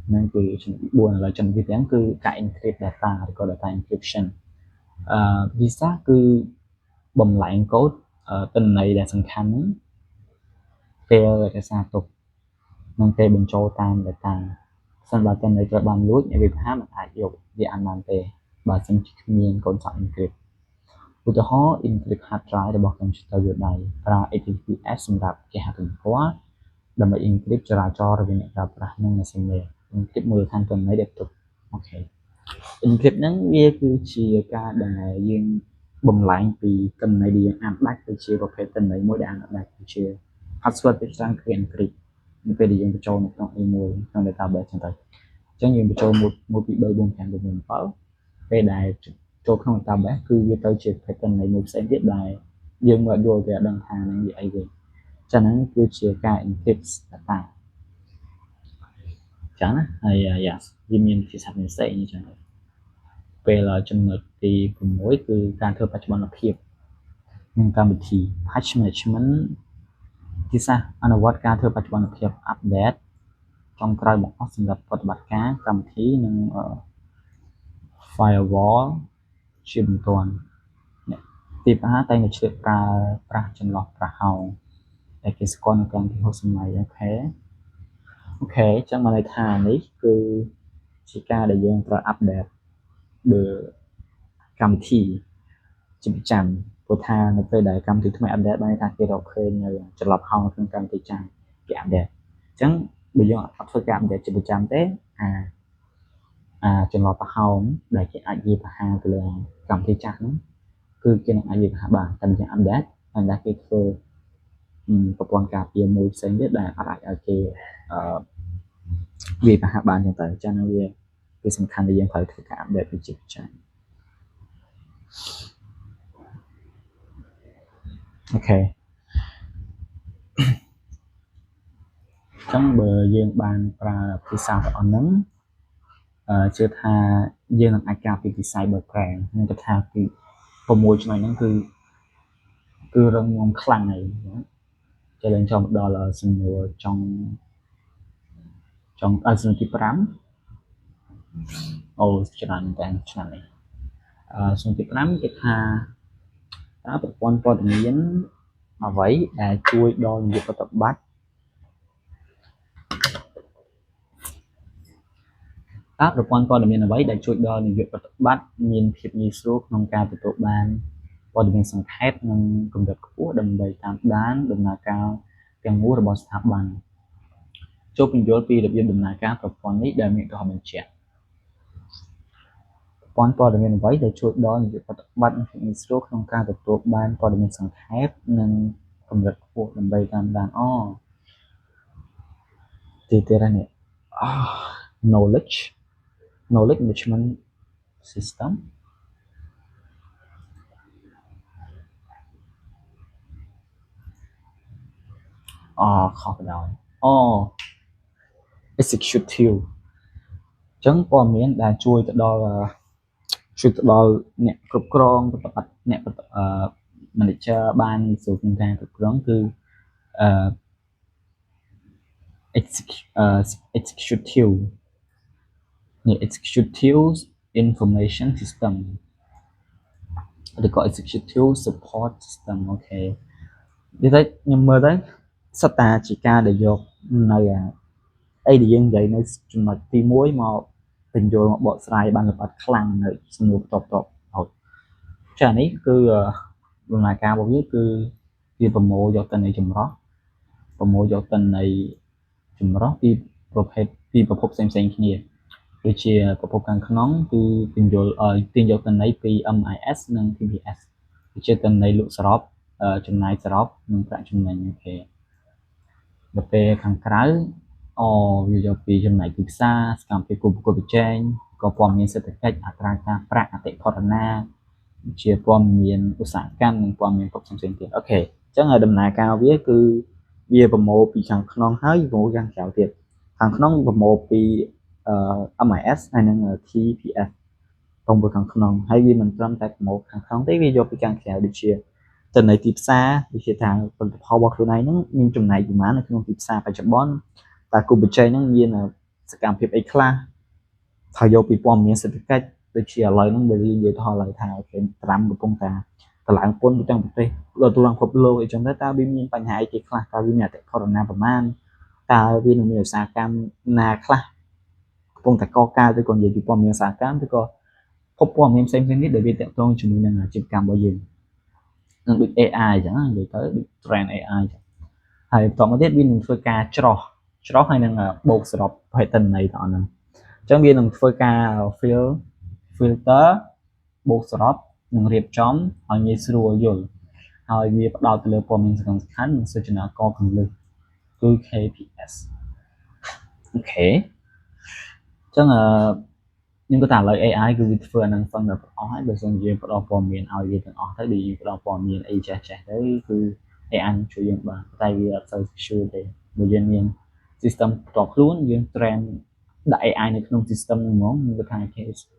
ហ្នឹងគឺចំណុច4ឥឡូវចំណុចទី5គឺការ encrypt data ឬក៏ data encryption វិធីសាស្ត្រគឺបំលែងកូដទិន្នន័យដែលសំខាន់ហ្នឹងពេលរក្សាទុកនិងពេលបញ្ចូលតាម data សិនបើទិន្នន័យត្រូវបានលួចអ្នកវិភាគមិនអាចយកវាអានបានទេបើសិនជាគ្មានកូដសង្ក encrypt ឧទាហរណ៍ encrypt hard drive របស់ computer យួរដៃប្រើ HTTPS សម្រាប់គេហទំព័រដើម្បី encrypt ចរាចរណ៍រវាងអ្នកប្រើប្រាស់និងម៉ាស៊ីនមេencrypt មូលដ្ឋានទិន្នន័យដែលផ្ទុកអូខេ encrypt ហ្នឹងវាគឺជាការដែលយើងបំលែងពីទិន្នន័យដែលយើងអានដាច់ទៅជាប្រភេទទិន្នន័យមួយដែលអានដាច់ជា password ជាច្រើនគឺ encrypt នៅពេលដែលយើងបញ្ចូលនៅក្នុងមួយក្នុង database ចឹងទៅអញ្ចឹងយើងបញ្ចូល1 2 3 4 5 6 7ពេលដែលចូលក្នុង database គឺវាទៅជាប្រភេទទិន្នន័យមួយផ្សេងទៀតដែលយើងមិនយល់ទេអត់ដឹងថានឹងវាអីទេចឹងហ្នឹងគឺជាការ encrypt data ចឹងណាហើយវាមានភាសាផ្សេងៗចឹងពេលចំណុចទី6គឺការធ្វើបច្ចុប្បន្នភាពនិងកម្មវិធី patch management ជាសាស្ត្រអនុវត្តការធ្វើបច្ចុប្បន្នភាព update ចុងក្រោយបង្អស់សម្រាប់ប្រតិបត្តិការកម្មវិធីនិង firewall ជាបន្ទាន់ទី5តែងតែឆ្លៀតប្រើប្រាស់ចន្លោះប្រហោងដែលគេស្គាល់នៅក្នុងទីហោសម័យអូខេចឹងមកន័យថានេះគឺជាការដែលយើងត្រូវ update លើកម្មវិធីជាប្រចាំព្រោះថានៅពេលដែលកម្មវិធីថ្មី update បានថាគេរកឃើញនៅចន្លោះប្រហោងក្នុងកម្មវិធីចាស់គេ update អញ្ចឹងបើយើងអត់ធ្វើការ update ជាប្រចាំទេចន្លោះប្រហោងដែលគេអាចវាយប្រហារទៅលើកម្មវិធីចាស់ហ្នឹងគឺគេនឹងអាចវាយប្រហារបានតែយើង update ហើយដែលគេធ្វើប្រព័ន្ធការពារមួយផ្សេងទៀតដែលអាចឲ្យគេវាយប្រហារបានចឹងទៅអញ្ចឹងវាសំខាន់ដែលយើងត្រូវធ្វើការ update ជាប្រចាំអូខេចឹងបើយើងបានប្រើភាសាទាំងអស់ហ្នឹងជឿថាយើងនឹងអាចការពារពី cyber crime ខ្ញុំគិតថាពី6ចំណុចហ្នឹងគឺរឹងមាំខ្លាំងហើយចូលឡើងចូលមកដល់សំណួរចុងសំណួរទី5អូច្រើនតែឆ្នាំនេះសំណួរទី5គេថាតើប្រព័ន្ធព័ត៌មានអ្វីដែលជួយដល់នយោបាយប្រតិបត្តិតើប្រព័ន្ធព័ត៌មានអ្វីដែលជួយដល់នយោបាយប្រតិបត្តិមានភាពងាយស្រួលក្នុងការទទួលបានព័ត៌មានសង្ខេបនិងកម្រិតខ្ពស់ដើម្បីតាមដានដំណើរការទាំងមូលរបស់ស្ថាប័នចូលពន្យល់ពីរបៀបដំណើរការប្រព័ន្ធនេះដែលមានកំហុសបញ្ជាក់ប្រព័ន្ធព័ត៌មានអ្វីដែលជួយដល់នយោបាយប្រតិបត្តិមានភាពងាយស្រួលក្នុងការទទួលបានព័ត៌មានសង្ខេបនិងកម្រិតខ្ពស់ដើម្បីតាមដានទីទៀតនេះknowledge management system ខុសបណ្ដោយ executive ចឹងព័ត៌មានដែលជួយទៅដល់អ្នកគ្រប់គ្រងប្រតិបត្តិអ្នកmanager បានសូមការគ្រប់គ្រងគឺexecutive នេះ executive information system ឬក៏ executive support system អូខេនិយាយទៅខ្ញុំមើលទៅសិតតាជាការដែលយកនៅអីដែលយើងនិយាយនៅចំណុចទី1មកបញ្ចូលមកបកស្រាយបានលម្អិតខ្លាំងនៅសំណួរបន្ទាប់ៗចានេះគឺដំណើរការរបស់វាគឺវាប្រមូលយកទៅនៃចម្រោះពីប្រភពផ្សេងៗគ្នាដូចជាប្រភពខាងក្នុងគឺទាញយកទៅនៃពី MIS និង TPS ដូចជាទៅនៃលក់សរុបចំណាយសរុបនិងប្រាក់ចំណេញអូខេដល់ពេលខាងក្រៅវាយកពីចំណែកទីផ្សារសកម្មភាពគូប្រកួតប្រជែងក៏ព័ត៌មានសេដ្ឋកិច្ចអត្រាការប្រាក់អតិផរណាជាព័ត៌មានឧស្សាហកម្មនិងព័ត៌មានផ្សេងៗទៀតអូខេអញ្ចឹងដំណើរការវាគឺវាប្រមូលពីខាងក្នុងហើយប្រមូលខាងក្រៅទៀតខាងក្នុងប្រមូលពី MIS ហើយនិង TPS ប្រមូលខាងក្នុងហើយវាមិនត្រឹមតែប្រមូលខាងក្នុងទេវាយកពីខាងក្រៅដូចជាទៅនៃទីផ្សារដូចជាថាផលិតផលរបស់ខ្លួនឯងហ្នឹងមានចំណែកប្រមាណនៅក្នុងទីផ្សារបច្ចុប្បន្នតើគូប្រជែងហ្នឹងមានសកម្មភាពអីខ្លះហើយយកពីព័ត៌មានសេដ្ឋកិច្ចដូចជាឥឡូវហ្នឹងវានិយាយថាឥឡូវថាអូខេត្រាំកំពុងតែតម្លើងពន្ធទាំងប្រទេសទូទាំងពិភពលោកអីចឹងទៅតើវាមានបញ្ហាអីគេខ្លះតើវាមានអតិផរណាប្រមាណតើវានឹងមានឧស្សាហកម្មណាខ្លះកំពុងតែកកើតឬក៏និយាយពីព័ត៌មានឧស្សាហកម្មឬក៏ភពព័ត៌មានផ្សេងៗនេះដែលវាតាក់ទងជាមួយនឹងអាជីវកម្មរបស់យើងនឹងដូច AI អញ្ចឹងនិយាយទៅដូច trend AI អញ្ចឹងហើយបន្តមកទៀតវានឹងធ្វើការច្រោះហើយនឹងបូកសរុបប្រភេទទិន្នន័យទាំងអស់ហ្នឹងអញ្ចឹងវានឹងធ្វើការ filter បូកសរុបនិងរៀបចំឲ្យងាយស្រួលយល់ហើយវាផ្ដោតទៅលើព័ត៌មានសំខាន់និងសូចនាករគន្លឹះគឺ KPS អូខេអញ្ចឹងខ្ញុំគិតថាឥឡូវ AI គឺវាធ្វើអានឹងសឹងតែអស់ហើយបើសិនជាយើងផ្ដល់ព័ត៌មានឲ្យវាទាំងអស់ទៅដូចយើងផ្ដល់ព័ត៌មានអីចេះទៅគឺ AI នឹងជួយយើងបានតែវាអត់សូវ sure ទេបើយើងមាន system ផ្ទាល់ខ្លួនយើង train ដាក់ AI នៅក្នុង system ហ្នឹងហ្មងខ្ញុំគិតថា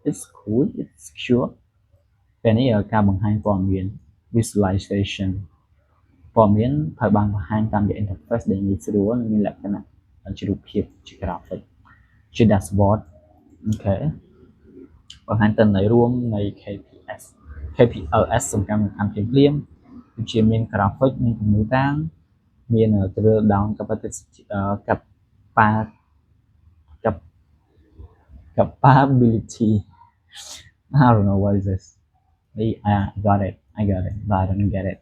it's cool it's secure ពេលនេះការបង្ហាញព័ត៌មាន visualization ព័ត៌មានត្រូវបានបង្ហាញតាមរយៈ interface ដែលងាយស្រួលនិងមានលក្ខណៈជារូបភាពជា graphic ជា dashboard អូខេបង្ហាញទិន្នន័យរួមនៃ KPLS សំខាន់ភ្លាមដូចជាមាន graphic មានគំនូរតាំងមាន drill down capability I don't know what is this I got it but I don't get it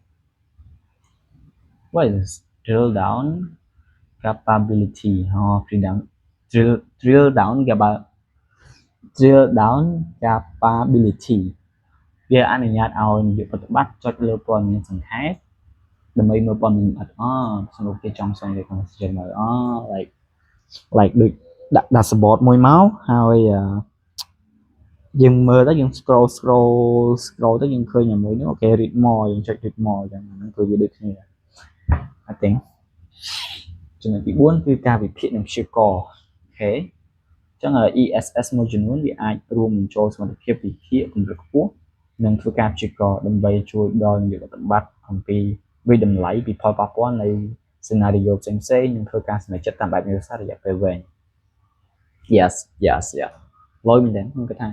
what is this drill down capability drill down capability វាអនុញ្ញាតឲ្យនាយកប្រតិបត្តិចុចលើព័ត៌មានសង្ខេបដើម្បីមើលព័ត៌មានសំណួរគេចំផ្សេងលើក្នុង system មើលlike ដូចដាក់ dashboard មួយមកហើយយើងមើលទៅយើង scroll ទៅយើងឃើញមួយនោះអូខេ read more យើងចុច read more អញ្ចឹងហ្នឹងគឺវាដូចគ្នា I think ចំណុចទី4គឺការវិភាគនិងព្យាករណ៍អូខេអញ្ចឹង ESS មួយចំនួនវាអាចរួមបញ្ចូលសមត្ថភាពវិភាគកម្រិតខ្ពស់និងធ្វើការព្យាករណ៍ដើម្បីជួយដល់នាយកប្រតិបត្តិអំពីវិតម្លៃពីផលប៉ះពាល់នៃ scenario ផ្សេងៗនិងធ្វើការសម្រេចចិត្តតាមបែបយុទ្ធសាស្ត្ររយៈពេលវែង yes លយមែនទេខ្ញុំគិតថា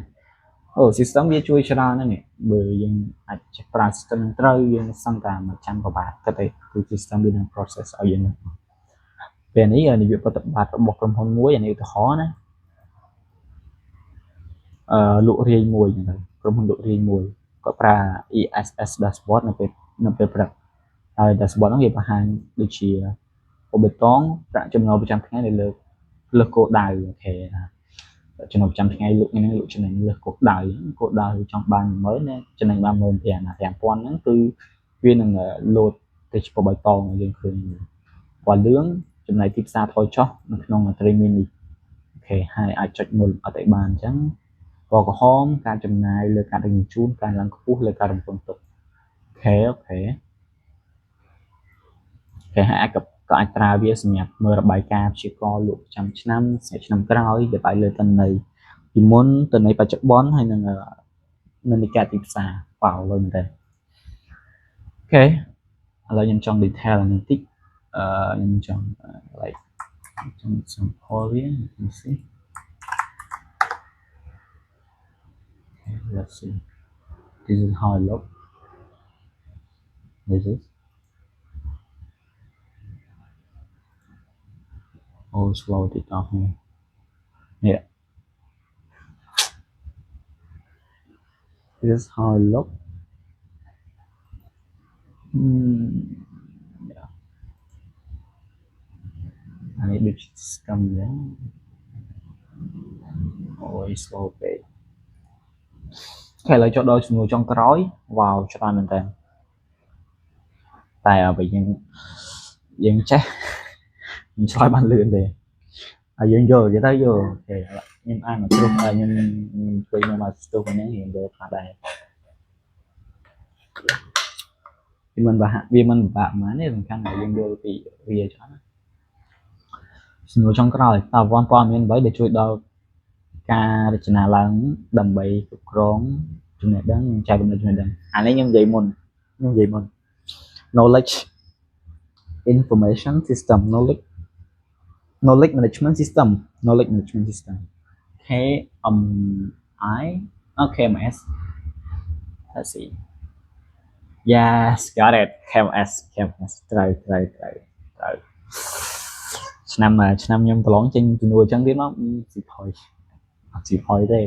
system វាជួយច្រើនណាស់នេះបើយើងអាចចេះប្រើ system ត្រូវយើងសឹងតែមួយចាំប្រហែលគិតទៅគឺ system វានឹង process ឲ្យយើងពេលនេះនាយកប្រតិបត្តិរបស់ក្រុមហ៊ុនមួយអានេះឧទាហរណ៍ណាលក់រាយមួយអញ្ចឹងក្រុមហ៊ុនលក់រាយមួយគាត់ប្រើ ESS dashboard នៅពេលព្រឹកហើយ dashboard ហ្នឹងវាបង្ហាញដូចជាបេតុងប្រាក់ចំណូលប្រចាំថ្ងៃនៅលើគោលដៅអូខេចំណូលប្រចាំថ្ងៃលក់ថ្ងៃហ្នឹងលក់ចំណេញលើគោលដៅចង់បាន10000ណាចំណេញបាន15000ណា5000ហ្នឹងគឺវានឹងលោតទៅជាបេតុងឲ្យយើងឃើញពណ៌លឿងចំណែកទីផ្សារថយចុះនៅក្នុងត្រីមីនីអូខេហើយអាចចុចមើលអត់ឲ្យបានអញ្ចឹងពណ៌ក្រហមការចំណាយលើការដឹកជញ្ជូនការឡើងខ្ពស់លើការរំពឹងទុកអូខេហើយអាច ក៏អាចប្រើវាសម្រាប់មើលរបាយការណ៍ព្យាករណ៍លក់ចាំឆ្នាំឆ្នាំក្រោយដែលផ្អែកលើទិន្នន័យពីមុនទិន្នន័យបច្ចុប្បន្នហើយនឹងនិន្នាការទីផ្សារវ៉ាវលើមែនតើអូខេឥឡូវខ្ញុំចង់ detail នេះតិចខ្ញុំចង់ like ចង់ sample វា let's see okay, let's see this is how it look this is oh slow it off here yeah this is how it look yeah I need to system there oh it's slow page ឥឡូវចូលដល់ចំនួនចុងក្រោយវ៉ាវច្រើនមែនតើតែបើយើងចេះមិនឆ្លើយបានលឿនទេហើយយើងយកទៅយកអូខេខ្ញុំអានមកព្រោះខ្ញុំជួយមកស្ទុះហ្នឹងរៀនយកខ្លះដែរវាមិនពិបាកហ្មងទេសំខាន់តែយើងយល់ពីវាច្រើនសំណួរចុងក្រោយតើព័ត៌មានអ្វីដែលជួយដល់ការរចនាឡើងដើម្បីគ្រប់គ្រងចំណេះដឹងចែករំលែកចំណេះដឹងអានេះខ្ញុំនិយាយមុន knowledge information system knowledge management system KMS let's see yes got it KMS ត្រូវឆ្នាំខ្ញុំប្រឡងចេញជំនួសអញ្ចឹងទៀតមកស៊ីផុយទេ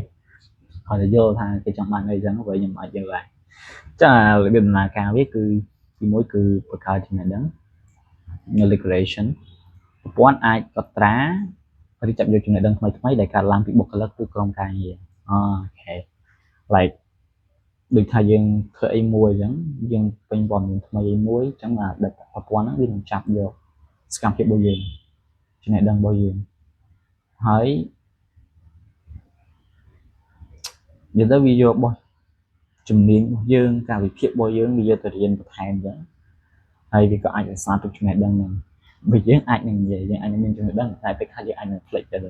គាត់ទៅយល់ថាគេចង់បានអីអញ្ចឹងព្រោះខ្ញុំអាចយល់ដែរចារបៀបដំណើរការវាគឺទីមួយគឺបង្កើតចំណេះដឹង knowledge creation ប្រព័ន្ធអាចកត់ត្រាឬចាប់យកចំណេះដឹងថ្មីដែលកើតឡើងពីបុគ្គលិកឬក្រុមការងារអូខេ like ដូចថាយើងធ្វើអីមួយអញ្ចឹងយើងពេញព័ត៌មានថ្មីអីមួយអញ្ចឹងអាប្រព័ន្ធហ្នឹងវានឹងចាប់យកសកម្មភាពរបស់យើងចំណេះដឹងរបស់យើងហើយនិយាយទៅវាយករបស់ជំនាញរបស់យើងការវិភាគរបស់យើងវាយកទៅរៀនបន្ថែមអញ្ចឹងហើយវាក៏អាចរក្សាទុកចំណេះដឹងហ្នឹងបើយើងអាចនឹងនិយាយយើងអាចនឹងមានចំណេះដឹងតែពេលខ្លះយើងអាចនឹងភ្លេចទៅយើ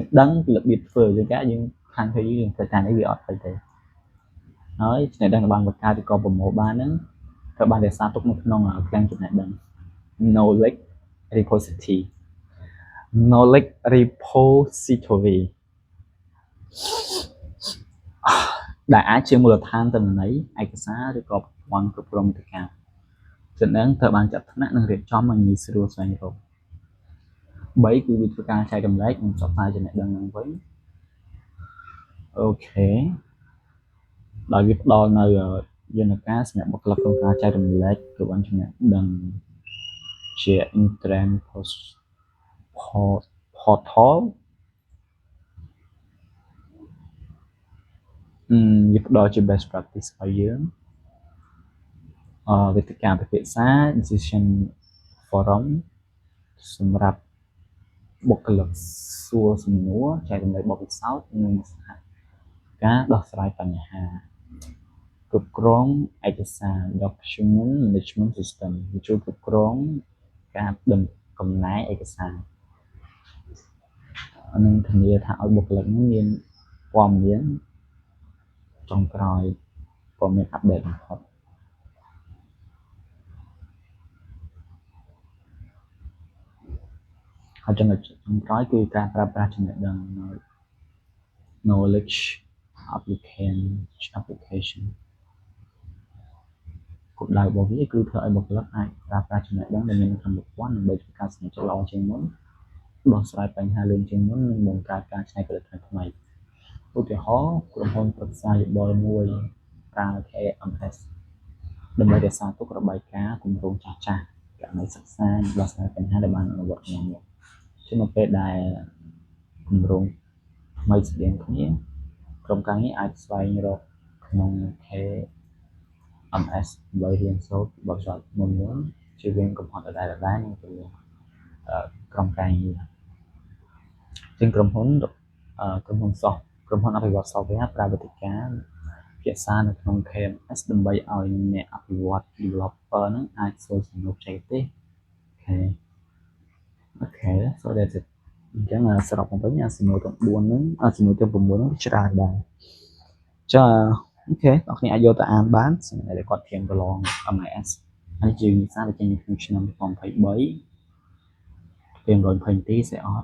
ងដឹងពីរបៀបធ្វើយើងខាងធ្វើយើងធ្វើការនេះវាអត់ភ្លេចទេហើយចំណេះដឹងរបស់បង្កើតឬក៏ប្រមូលបានហ្នឹងត្រូវបានរក្សាទុកនៅក្នុងឃ្លាំងចំណេះដឹង knowledge repository ដែលអាចជាមូលដ្ឋានទិន្នន័យឯកសារឬក៏ប្រព័ន្ធគ្រប់គ្រងមាតិកាចំណេះត្រូវបានចាត់ថ្នាក់និងរៀបចំឲ្យងាយស្រួលស្វែងរក3គឺវាធ្វើការចែករំលែកនិងផ្សព្វផ្សាយចំណេះដឹងហ្នឹងវិញអូខេដោយវាផ្ដល់នៅយន្តការសម្រាប់បុគ្គលិកក្នុងការចែករំលែកប្រព័ន្ធចំណេះដឹងជា Intern portal វាផ្ដល់ជា best practice ឲ្យយើងវេទិកាពិភាក្សា decision forum សម្រាប់បុគ្គលិកសួរសំណួរចែករំលែកបទពិសោធន៍និងសហការដោះស្រាយបញ្ហាគ្រប់គ្រងឯកសារ document management system វាជួយគ្រប់គ្រងការកំណែឯកសារនិងធានាថាឲ្យបុគ្គលិកមានព័ត៌មានចុងក្រោយព័ត៌មានអាប់ដេតបំផុតហើយចំណុចចុងក្រោយគឺការប្រើប្រាស់ចំណេះដឹង knowledge application គោលដៅរបស់វាគឺធ្វើឲ្យបុគ្គលិកអាចប្រើប្រាស់ចំណេះដឹងដែលមានក្នុងប្រព័ន្ធដើម្បីធ្វើការសម្រេចចិត្តល្អជាងមុនដោះស្រាយបញ្ហាលឿនជាងមុននិងបង្កើតការច្នៃប្រឌិតថ្មីឧទាហរណ៍ក្រុមហ៊ុនប្រឹក្សាយោបល់មួយប្រើ KMS ដើម្បីរក្សាទុករបាយការណ៍គម្រោងចាស់ករណីសិក្សាដោះស្រាយបញ្ហាដែលបានអនុវត្តក្នុងនោះជានៅពេលដែលគម្រោងថ្មីស្តីងគ្នាក្រុមការងារអាចស្វែងរកក្នុង KMS ដើម្បីរៀនសូត្របទពិសោធន៍មុនជាវិញកំហុសដដែលនឹងទៅក្រុមការងារជាងក្រុមហ៊ុនអភិវឌ្ឍ software ប្រើវេទិកាភាសានៅក្នុង KMS ដើម្បីឲ្យអ្នកអភិវឌ្ឍ developer ហ្នឹងអាចសួរសំណួរបច្ចេកទេសអូខេ Okay, so that's it. Chắc là sẽ đọc một với nha, xin mời tuần buồn nữa, xin mời tuần buồn nữa, chắc là chắc là ok, đọc những ai vô ta an bán, xong rồi để còn thêm vào lòng MIS. Anh chịu sao để cho những function trong phòng phải bấy, thêm rồi phần tí sẽ off.